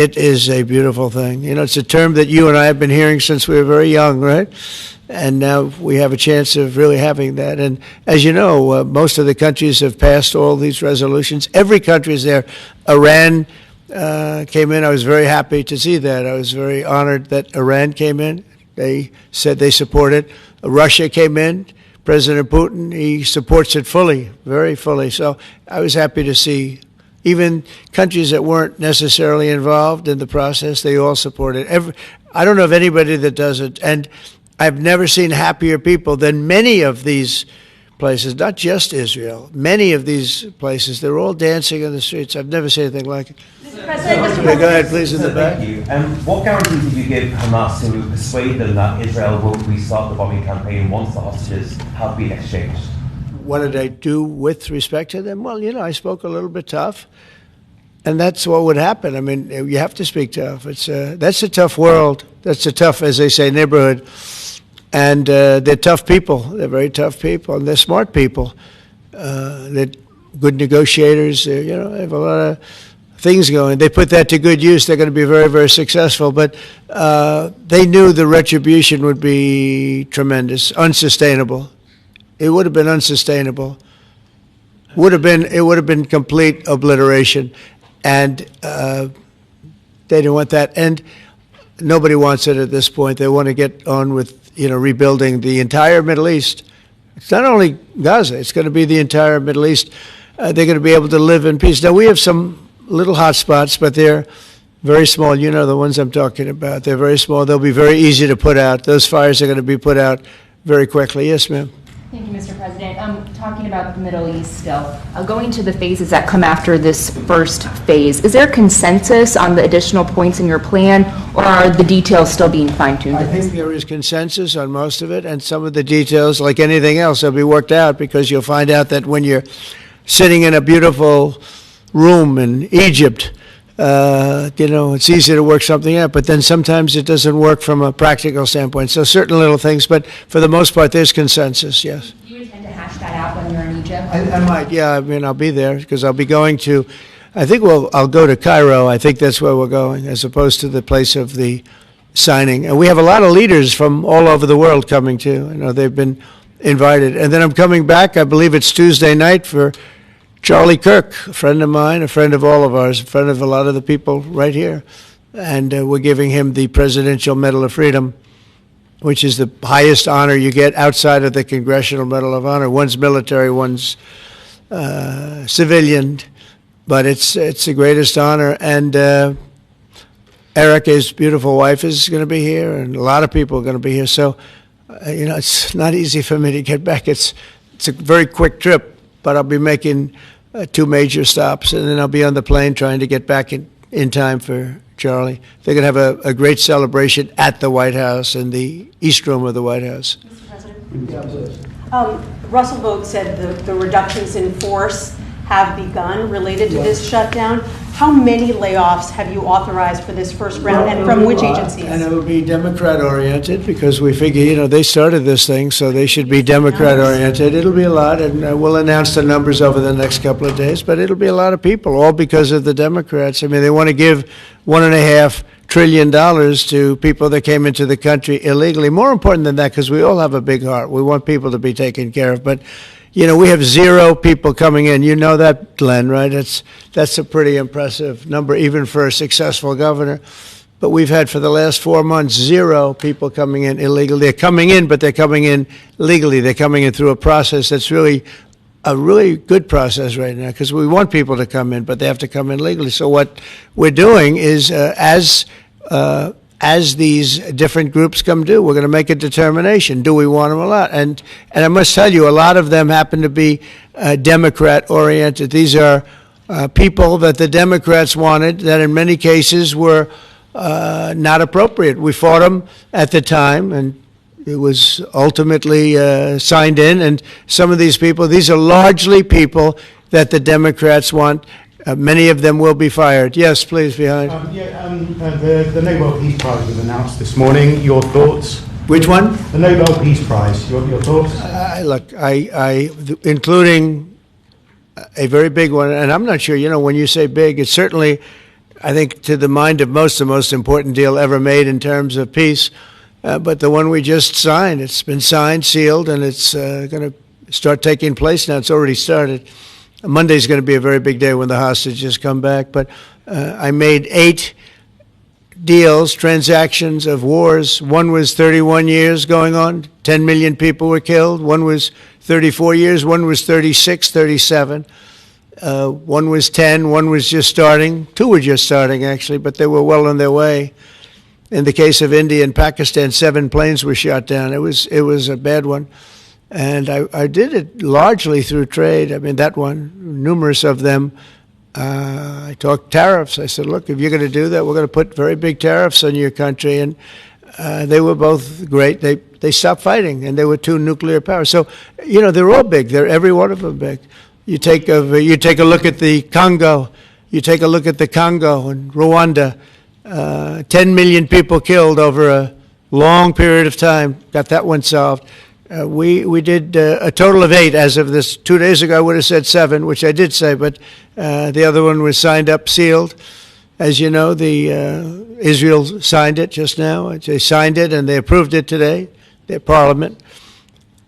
It is a beautiful thing. You know, it's a term that you and I have been hearing since we were very young, right? And now we have a chance of really having that. And as you know, most of the countries have passed all these resolutions. Every country is there. Iran came in. I was very happy to see that. I was very honored that Iran came in. They said they support it. Russia came in. President Putin, he supports it fully, very fully. So I was happy to see even countries that weren't necessarily involved in the process, they all support it. I don't know of anybody that does it. And I've never seen happier people than many of these places, not just Israel. Many of these places, they're all dancing in the streets. I've never seen anything like it. Mr. President, go ahead, please, in the back. Thank you. What guarantees did you give Hamas to persuade them that Israel will restart the bombing campaign once the hostages have been exchanged? What did I do with respect to them? Well, you know, I spoke a little bit tough, and that's what would happen. I mean, you have to speak tough. That's a tough world. That's a tough, as they say, neighborhood. And they're tough people. They're very tough people, and they're smart people. They're good negotiators. They have a lot of things going. They put that to good use. They're going to be very, very successful. But they knew the retribution would be tremendous, unsustainable. It would have been unsustainable. It would have been complete obliteration, and they didn't want that. And nobody wants it at this point. They want to get on with rebuilding the entire Middle East. It's not only Gaza. It's going to be the entire Middle East. They're going to be able to live in peace. Now we have some little hot spots, but they're very small. You know the ones I'm talking about. They're very small. They'll be very easy to put out. Those fires are going to be put out very quickly. Yes, ma'am. Thank you, Mr. President. Talking about the Middle East still, going to the phases that come after this first phase, is there consensus on the additional points in your plan, or are the details still being fine-tuned? I think there is consensus on most of it, and some of the details, like anything else, will be worked out, because you'll find out that when you're sitting in a beautiful room in Egypt, it's easy to work something out, but then sometimes it doesn't work from a practical standpoint. So certain little things, but for the most part, there's consensus, yes. Do you intend to hash that out when you're in Egypt? I might, yeah. I mean, I'll be there, because I'll be going to, I'll go to Cairo. I think that's where we're going, as opposed to the place of the signing. And we have a lot of leaders from all over the world coming, too. I know they've been invited. And then I'm coming back, I believe it's Tuesday night, for Charlie Kirk, a friend of mine, a friend of all of ours, a friend of a lot of the people right here. And we're giving him the Presidential Medal of Freedom, which is the highest honor you get outside of the Congressional Medal of Honor. One's military, one's civilian, but it's the greatest honor. And Erica's beautiful wife is going to be here, and a lot of people are going to be here. So, it's not easy for me to get back. It's a very quick trip, but I'll be making 2 major stops, and then I'll be on the plane trying to get back in time for Charlie. They're going to have a great celebration at the White House, in the East Room of the White House. Mr. President? Russell Vogt said the reductions in force have begun related to this shutdown. How many layoffs have you authorized for this first round, and from which agencies? And it will be Democrat-oriented, because we figure, they started this thing, so they should be Democrat-oriented. It'll be a lot, and we'll announce the numbers over the next couple of days, but it'll be a lot of people, all because of the Democrats. I mean, they want to give $1.5 trillion to people that came into the country illegally. More important than that, because we all have a big heart. We want people to be taken care of, but we have 0 people coming in. You know that, Glenn, right? That's a pretty impressive number, even for a successful governor. But we've had, for the last 4 months, 0 people coming in illegally. They're coming in, but they're coming in legally. They're coming in through a process that's really a really good process right now, because we want people to come in, but they have to come in legally. So what we're doing is, as these different groups come due, we're going to make a determination. Do we want them or not? And I must tell you, a lot of them happen to be Democrat-oriented. These are people that the Democrats wanted, that in many cases were not appropriate. We fought them at the time, and it was ultimately signed in. And some of these people, these are largely people that the Democrats want. Many of them will be fired. Yes, please, behind. The Nobel Peace Prize was announced this morning. Your thoughts? Which one? The Nobel Peace Prize. Your thoughts? Look, including a very big one, and I'm not sure, when you say big, it's certainly I think, to the mind of most, the most important deal ever made in terms of peace. But the one we just signed, it's been signed, sealed, and it's going to start taking place now. It's already started. Monday's going to be a very big day when the hostages come back. But I made 8 deals, transactions of wars. One was 31 years going on, 10 million people were killed. One was 34 years, one was 36, 37. One was 10, one was just starting. 2 were just starting, actually, but they were well on their way. In the case of India and Pakistan, 7 planes were shot down. It was a bad one. And I did it largely through trade. I mean, that one, numerous of them. I talked tariffs. I said, look, if you're going to do that, we're going to put very big tariffs on your country. And they were both great. They stopped fighting, and there were 2 nuclear powers. So, they're all big. They're every one of them big. You take a look at the Congo. You take a look at the Congo and Rwanda. 10 million people killed over a long period of time. Got that one solved. We did a total of 8 as of this. 2 days ago, I would have said 7, which I did say, but the other one was signed up, sealed. As you know, Israel signed it just now. They signed it and they approved it today, their parliament.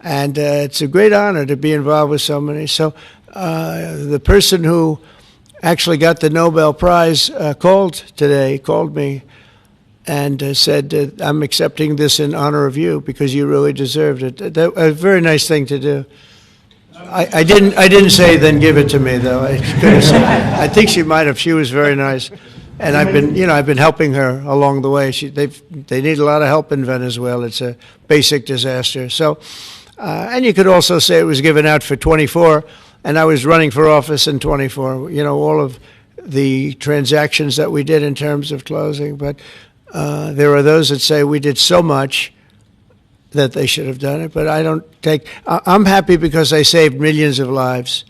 And it's a great honor to be involved with so many. So the person who actually got the Nobel Prize called me and said, I'm accepting this in honor of you because you really deserved it. A very nice thing to do. I didn't say then give it to me, though. I think she might have. She was very nice. And I've been helping her along the way. They need a lot of help in Venezuela. It's a basic disaster. So, and you could also say it was given out for 24, and I was running for office in 24. All of the transactions that we did in terms of closing. But there are those that say we did so much that they should have done it. But I'm happy because I saved millions of lives.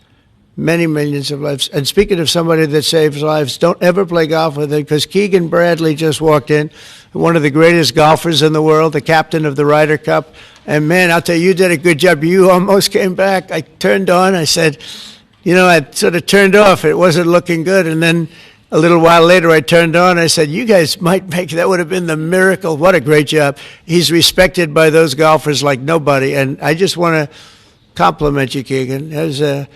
Many millions of lives. And speaking of somebody that saves lives, don't ever play golf with him because Keegan Bradley just walked in, one of the greatest golfers in the world, the captain of the Ryder Cup. And man, I'll tell you did a good job. You almost came back. I turned on. I said, I sort of turned off. It wasn't looking good. And then a little while later, I turned on. I said, you guys might make, that would have been the miracle. What a great job. He's respected by those golfers like nobody. And I just want to compliment you, Keegan. That was a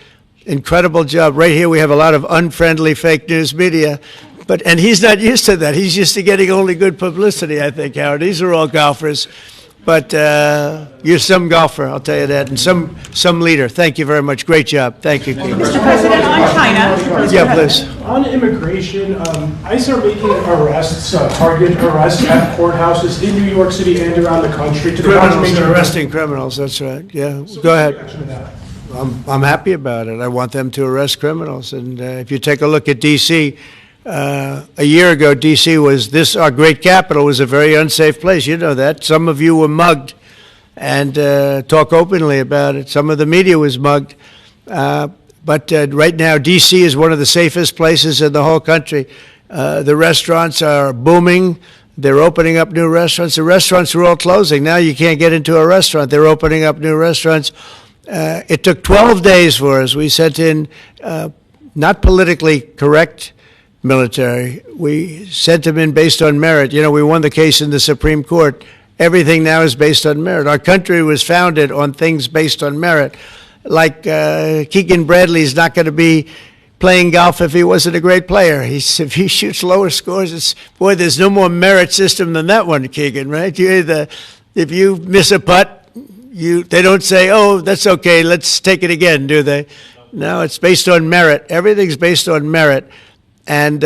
incredible job. Right here, we have a lot of unfriendly fake news media, and he's not used to that. He's used to getting only good publicity, I think, Howard. These are all golfers, but you're some golfer, I'll tell you that, and some leader. Thank you very much. Great job. Thank you, Keegan. Mr. President, on China. Yeah, please. On immigration, ICE are making arrests, target arrests at courthouses in New York City and around the country. They're arresting criminals, that's right. Yeah, go ahead. I'm happy about it. I want them to arrest criminals. And if you take a look at D.C., a year ago, D.C. our great capital, was a very unsafe place. You know that. Some of you were mugged and talk openly about it. Some of the media was mugged. But right now, D.C. is one of the safest places in the whole country. The restaurants are booming. They're opening up new restaurants. The restaurants were all closing. Now you can't get into a restaurant. They're opening up new restaurants. It took 12 days for us. We sent in not politically correct military. We sent them in based on merit. We won the case in the Supreme Court. Everything now is based on merit. Our country was founded on things based on merit. Like Keegan Bradley's not going to be playing golf if he wasn't a great player. If he shoots lower scores, there's no more merit system than that one, Keegan, right? If you miss a putt, they don't say, oh, that's okay, let's take it again, do they? No, it's based on merit. Everything's based on merit. And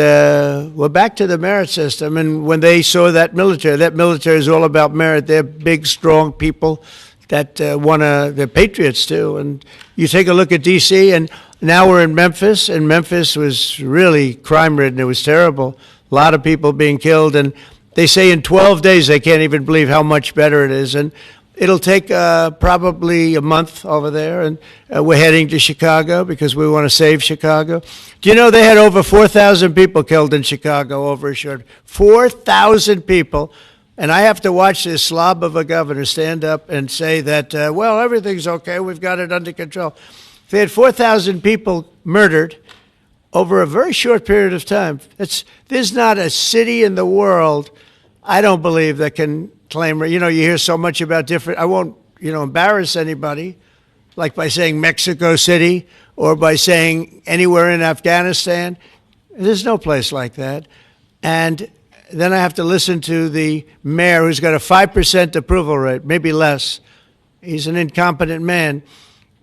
we're back to the merit system. And when they saw that military is all about merit. They're big, strong people that they're patriots too. And you take a look at D.C., and now we're in Memphis, and Memphis was really crime-ridden. It was terrible. A lot of people being killed. And they say in 12 days they can't even believe how much better it is. And it'll take probably a month over there, and we're heading to Chicago because we want to save Chicago. Do you know they had over 4,000 people killed in Chicago over a short 4,000 people, and I have to watch this slob of a governor stand up and say that, well, everything's okay, we've got it under control. They had 4,000 people murdered over a very short period of time. There's not a city in the world, I don't believe, that can claim, you hear so much about different, I won't, embarrass anybody, like by saying Mexico City or by saying anywhere in Afghanistan. There's no place like that. And then I have to listen to the mayor who's got a 5% approval rate, maybe less. He's an incompetent man.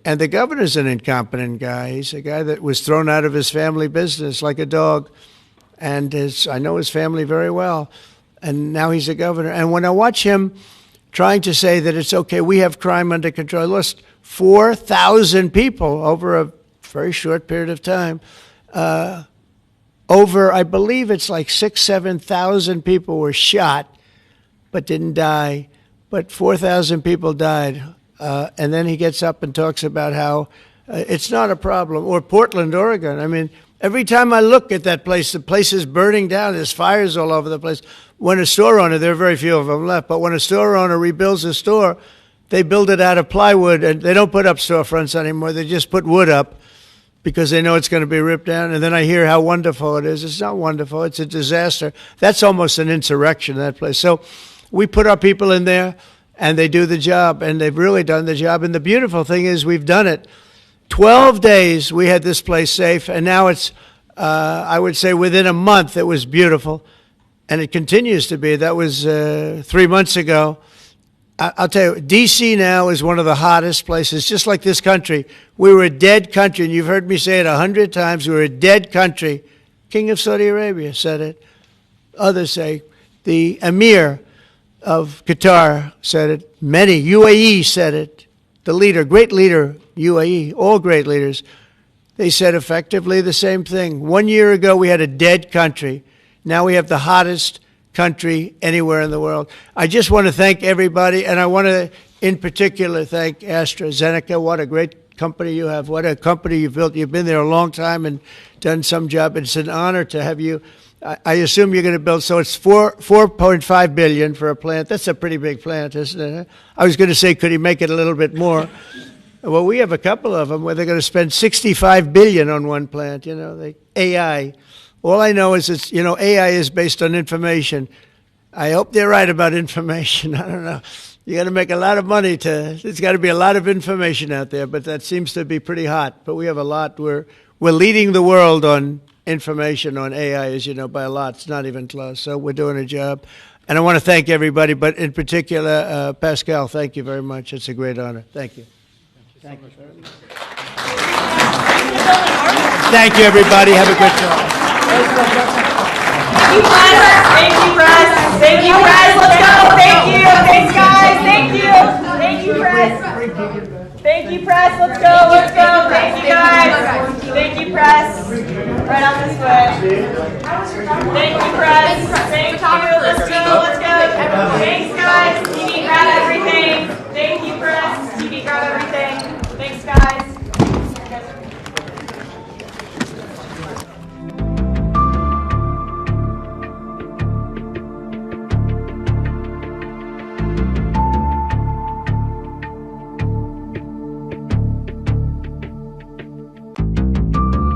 And the governor's an incompetent guy. He's a guy that was thrown out of his family business like a dog. And I know his family very well. And now he's a governor. And when I watch him trying to say that it's okay, we have crime under control, I lost 4,000 people over a very short period of time. I believe it's like 7,000 people were shot but didn't die. But 4,000 people died. And then he gets up and talks about how it's not a problem. Or Portland, Oregon. I mean, every time I look at that place, the place is burning down. There's fires all over the place. When a store owner, there are very few of them left, but when a store owner rebuilds a store, they build it out of plywood, and they don't put up storefronts anymore. They just put wood up because they know it's going to be ripped down. And then I hear how wonderful it is. It's not wonderful. It's a disaster. That's almost an insurrection, that place. So we put our people in there, and they do the job, and they've really done the job. And the beautiful thing is we've done it. 12 days we had this place safe, and now it's, I would say within a month, it was beautiful. And it continues to be. That was 3 months ago. I'll tell you, D.C. now is one of the hottest places, just like this country. We were a dead country, and you've heard me say it 100 times. We were a dead country. King of Saudi Arabia said it. Others say. The Emir of Qatar said it. Many. UAE said it. The leader, great leader, UAE, all great leaders. They said effectively the same thing. 1 year ago, we had a dead country. Now we have the hottest country anywhere in the world. I just want to thank everybody, and I want to, in particular, thank AstraZeneca. What a great company you have. What a company you've built. You've been there a long time and done some job. It's an honor to have you. I assume you're going to build, so it's $4.5 billion for a plant. That's a pretty big plant, isn't it? I was going to say, could he make it a little bit more? Well, we have a couple of them where they're going to spend $65 billion on one plant, AI. All I know is it's, AI is based on information. I hope they're right about information. I don't know. You got to make a lot of money there's got to be a lot of information out there, but that seems to be pretty hot. But we have a lot. We're leading the world on information on AI, as you know, by a lot. It's not even close. So we're doing a job. And I want to thank everybody, but in particular, Pascal, thank you very much. It's a great honor. Thank you. Thank you very much. Thank you, everybody. Have a good time. Thank you, press. Thank you, press. Thank you, press. Let's go. Thank you. Thanks, guys. Thank you. Thank you, press. Thank you, press. Let's go. Let's go. Thank you, guys. Thank you, press. Right on this way. Thank you, press. Thank you. Let's go. Let's go. Thanks, guys. You need